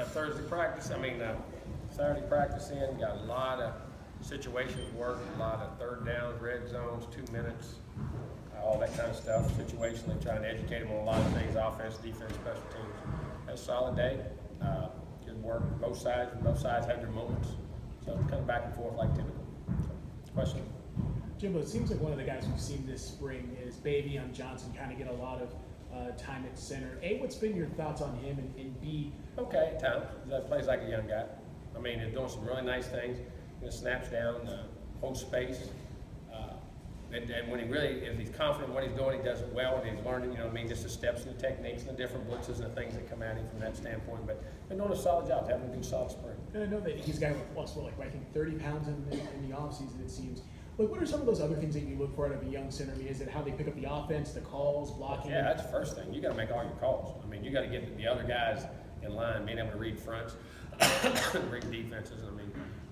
Thursday practice, Saturday practice in, got a lot of situations work, a lot of third downs, red zones, 2 minutes, all that kind of stuff. Situationally trying to educate them on a lot of things, offense, defense, special teams. Had a solid day. Good work, both sides had their moments. So kind of back and forth like typical. So, question? Jimbo, it seems like one of the guys we've seen this spring is Bavion Johnson kind of get a lot of time at center. A, what's been your thoughts on him, and B? Okay, time. He plays like a young guy. He's doing some really nice things. Snaps down, holds space. And when if he's confident in what he's doing, he does it well, and he's learning, just the steps and the techniques and the different blitzes and the things that come at him from that standpoint. But they're doing a solid job, having a good solid spring. And I know that he's a guy with plus, I think 30 pounds in the offseason, it seems. Like, what are some of those other things that you look for out of a young center? Is it how they pick up the offense, the calls, blocking? Yeah, that's the first thing. You got to make all your calls. You got to get the other guys in line, being able to read fronts, read defenses.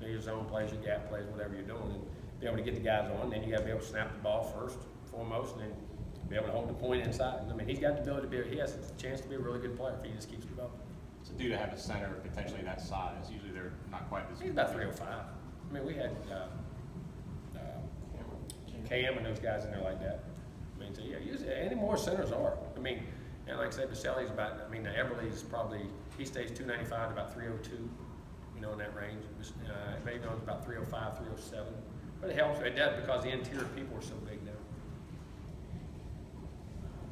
Your zone plays, your gap plays, whatever you're doing, and be able to get the guys on. Then you got to be able to snap the ball first, foremost, and then be able to hold the point inside. He's got the ability to he has a chance to be a really good player if he just keeps developing. So due to have a center potentially that size, usually they're not quite as. He's about 305. We had Cam and those guys in there like that. So yeah, any more centers are. And like I said, Baselli's about. Everly's probably he stays 295 to about 302. In that range. Maybe on about 305, 307. But it helps. It does because the interior people are so big now.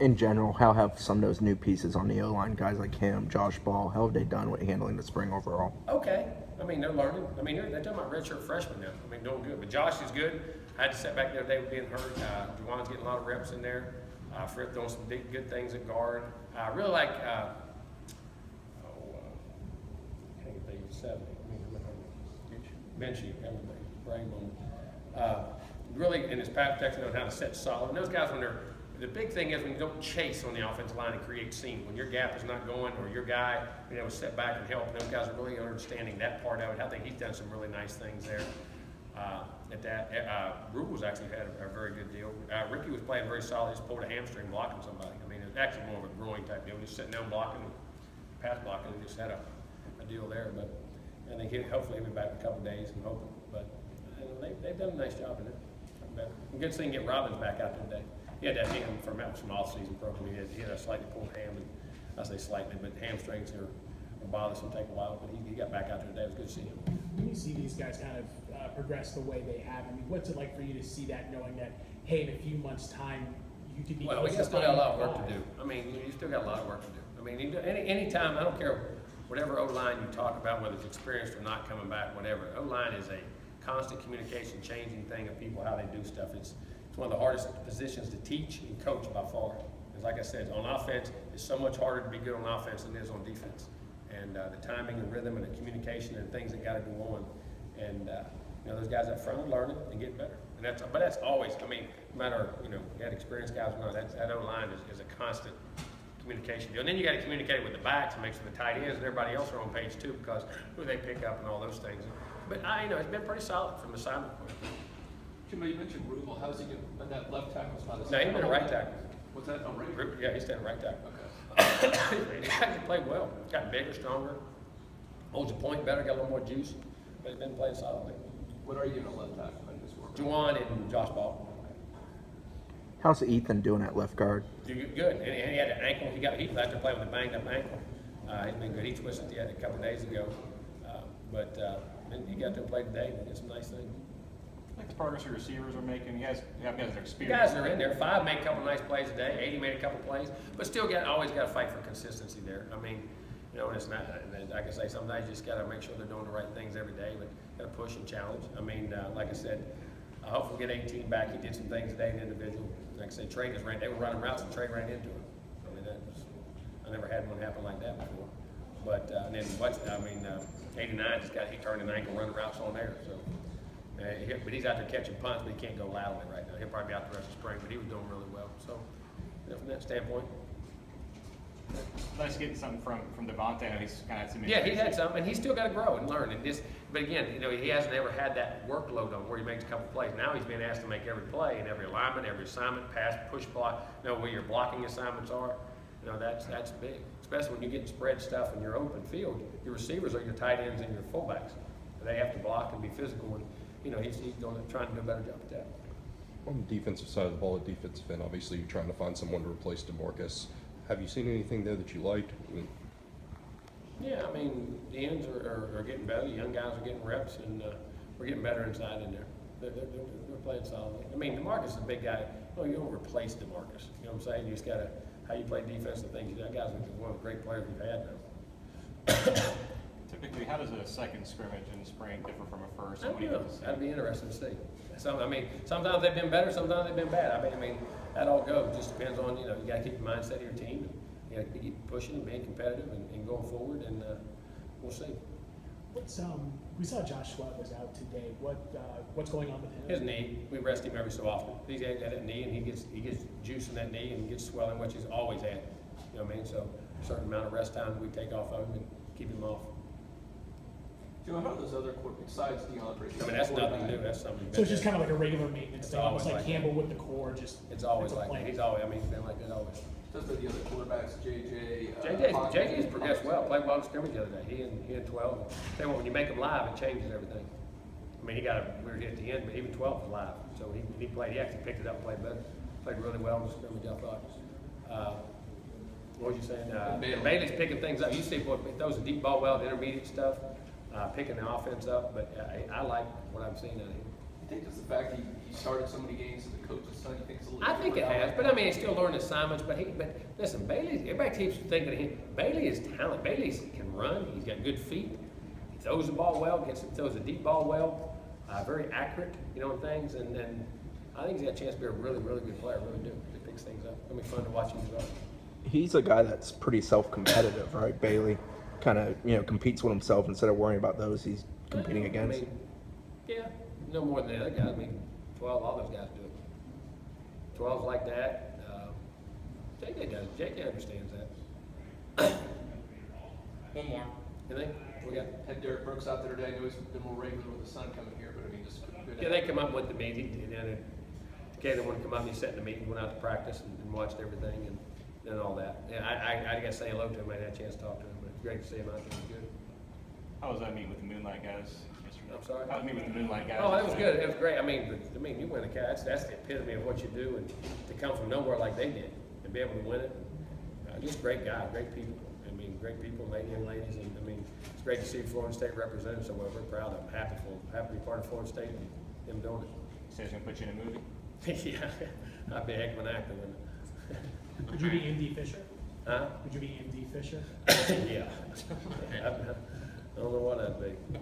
In general, how have some of those new pieces on the O-line, guys like him, Josh Ball, how have they done with handling the spring overall? Okay. They're learning. They're talking about redshirt freshmen now. Doing good. But Josh is good. I had to sit back the other day with being hurt. Juwan's getting a lot of reps in there. Fripp doing some good things at guard. I really like, I can't think of 70. Benchy, brain moment. Really, in his pass protection, on how to set solid. And those guys, the big thing is when you don't chase on the offensive line and create seam. When your gap is not going, or your guy, set back and help. And those guys are really understanding that part of it. I think he's done some really nice things there. At that, Rugel's actually had a very good deal. Ricky was playing very solid. He just pulled a hamstring blocking somebody. It was actually more of a groin type deal. Just sitting down blocking, pass blocking, and just had a deal there. But I think hopefully he'll be back in a couple of days. I'm hoping. But they've done a nice job in it. Good to see him get Robbins back out there today. He had that hand from some off-season program. He had a slightly pulled ham, and I say slightly, but hamstrings are bothersome, take a while. But he got back out there today. It was good to see him. When you see these guys kind of progress the way they have, what's it like for you to see that, knowing that, hey, in a few months' time, you could be. Well, we still got a lot of work to do. You still got a lot of work to do. Any time, I don't care whatever O-line you talk about, whether it's experienced or not coming back, whatever. O-line is a constant communication, changing thing of people, how they do stuff. It's one of the hardest positions to teach and coach by far. Because like I said, on offense, it's so much harder to be good on offense than it is on defense. And the timing and rhythm and the communication and things that got to go on. And those guys up front are learning and getting better. And but that's always, no matter, you had experienced guys or not, that O-line is a constant communication deal. And then you got to communicate with the backs and make sure the tight ends and everybody else are on page too, because who they pick up and all those things. But it's been pretty solid from the assignment point of view. Jimbo, you mentioned Rugel. How's he get that left tackle spot? No, he's been a right tackle. What's that? Oh, right. Yeah, he's staying right tackle. Okay. He actually played well. Got bigger, stronger, holds the point better, got a little more juice, but he's been playing solidly. What are you doing at left tackle? Juwan and Josh Ball. How's Ethan doing at left guard? Good. And he had an ankle. He was out there playing with a banged up ankle. He's been good. He twisted the a couple of days ago. But he got to play today and did some nice things. I like the progress your receivers are making. You guys have experience. The guys are in there. 5 made a couple of nice plays today. 80 made a couple of plays. But still always got to fight for consistency there. And it's not, like I say, sometimes you just got to make sure they're doing the right things every day, but got to push and challenge. Like I said, I hope we get 18 back. He did some things today in individual. Like I said, Trey they were running routes and Trey ran into him. I never had one happen like that before. But and then 89 he turned an ankle running routes on there. So, but he's out there catching punts, but he can't go loudly right now. He'll probably be out the rest of the spring, but he was doing really well. So, from that standpoint. Nice getting something from Devontae. He's kind of had some. Yeah, he had some, and he's still got to grow and learn. But again, he hasn't ever had that workload on where he makes a couple plays. Now he's being asked to make every play and every alignment, every assignment, pass, push, block. Know where your blocking assignments are. You know, that's big, especially when you get spread stuff in your open field. Your receivers are your tight ends and your fullbacks. They have to block and be physical, and you know he's trying to do a better job at that. On the defensive side of the ball, at defensive end, obviously you're trying to find someone to replace DeMarcus. Have you seen anything there that you liked? Yeah, I mean, the ends are getting better. The young guys are getting reps, and we're getting better inside in there. They're playing solidly. I mean, DeMarcus is a big guy. No, you don't replace DeMarcus. You know what I'm saying? You just got to, how you play defense and things. That guy's one of the great players we've had now. Typically, how does a second scrimmage in the spring differ from a first? I don't know. That'd be interesting to see. I mean, sometimes they've been better, sometimes they've been bad. I mean, that all goes. It just depends on, you know, you got to keep the mindset of your team. You got to keep pushing and being competitive and going forward, and we'll see. We saw Josh Sweat was out today. What's going on with him? His knee. We rest him every so often. He's got that knee, and he gets juice in that knee and gets swelling, which he's always had. You know what I mean? So a certain amount of rest time we take off of him and keep him off. Joe, how are those other quarterbacks besides DeAndre? I mean, that's nothing new. That's something. So it's just kind of like a regular maintenance It's thing, almost always like like Campbell with the core. Just It's always a like plan. that. He's always. I mean, he's been like that always. Just the other quarterbacks, JJ's JJ's progressed well. Played well in scrimmage the other day. He and 12. Tell you what, when you make him live, it changes everything. I mean, he got a weird hit at the end, but even 12 was live. So he played. He actually picked it up and played better. Played really well in the scrimmage, I thought. What was you saying? Bailey's picking things up. You see what he throws a deep ball well, the intermediate stuff, picking the offense up. But I like what I'm seeing out of him. You think it's the fact he started so many games as a coach's son? You think it's a little I think it different has, now? but I mean, he's still learning assignments. But listen, Bailey. Everybody keeps thinking of him. Bailey is talent. Bailey can run. He's got good feet. He throws the ball well. Throws a deep ball well. Very accurate, you know, things. And I think he's got a chance to be a really, really good player. Really do. He picks things up. It'll be fun to watch him develop. He's a guy that's pretty self-competitive, right? Bailey kind of, you know, competes with himself instead of worrying about those he's competing against. I mean, yeah, no more than the other guys. I mean, 12, all those guys do it. 12's like that. JJ does. JJ understands that. One more. You think? We got. Had Derek Brooks out there today. I know he's been more regular with the son coming here, but I mean, just good. Yeah, they come up with the meeting, and then Caleb wanted to come up and he sat in the meeting, went out to practice and watched everything and all that. And I got to say hello to him. I had a chance to talk to him, but it's great to see him out there. It was good. How was that meeting with the Moonlight guys yesterday? I'm sorry? How was the meeting with the Moonlight guys? Oh, that was yesterday? good. It was great. I mean, you win a catch. That's the epitome of what you do, and to come from nowhere like they did and be able to win it. Just great guy, great people. I mean, great people, young ladies, and I mean, it's great to see Florida State represented so well. We're proud of them. Happy to be part of Florida State and them doing it. He said he's gonna put you in a movie. Yeah, I'd be a heck of an actor. Would you be MD Fisher? Huh? Would you be MD Fisher? Yeah. I don't know what I'd be.